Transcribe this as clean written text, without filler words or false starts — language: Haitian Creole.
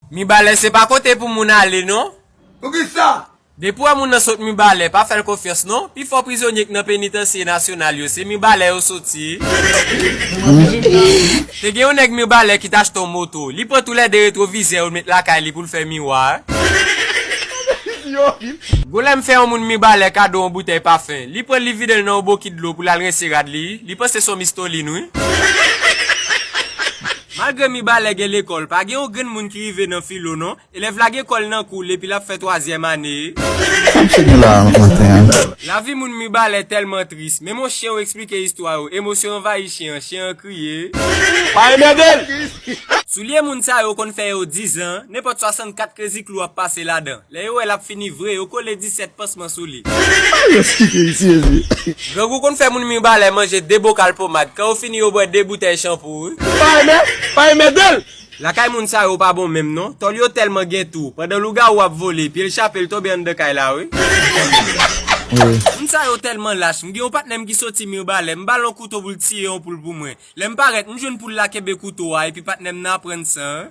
Mi balè c'est pas côté pour moun aller non? Pour qui ça? Depuis moun nan sot mi balè, pas faire confiance non? Puis faut prisonnier qui nan pénitencier national yo, c'est mi balè yo sorti. Te gen yon nèg mi balè qui t'achète ton moto, li prend tous les deux rétroviseurs ou mettre la caille li pour le faire miroir. Goulem fait un moun mi balè cadeau en bouteille parfum. Li prend li vide nan bouquet de l'eau pour la rincer rad li. Li pense son mistoline oui. Malgré mi balè gen l'école, pas gen yon gen moun qui rive nan filo non, élève la gen école nan coule et puis la fait 3e année. La vie moun mi balè tellement triste, mais mon chien explique l'histoire, émotion envahit chien crié. Pas Medel! Soulier moun sa yo kon fait yo 10 ans, n'importe 64 crédits clou a passé là-dedans. Les yo elle a fini vrai, yo collé 17 pansements sous li. Gros kon fait moun mi balè manger 2 bocals pommade, quand on fini yo boire 2 bouteilles shampoing. Pas Medel! La kay moun sa yo pas bon même non, tol yo tellement gen tout, pendant le gars ou a volé, puis le chapel tombe en de kay là oui. Moun sa yo tellement lâche, m'gi yon patnem qui sorti mi balè, m'ballon couteau pour tirer on pour moi. L'aime paraît m'joune pour la kebe couteau et puis patnem nan prendre ça.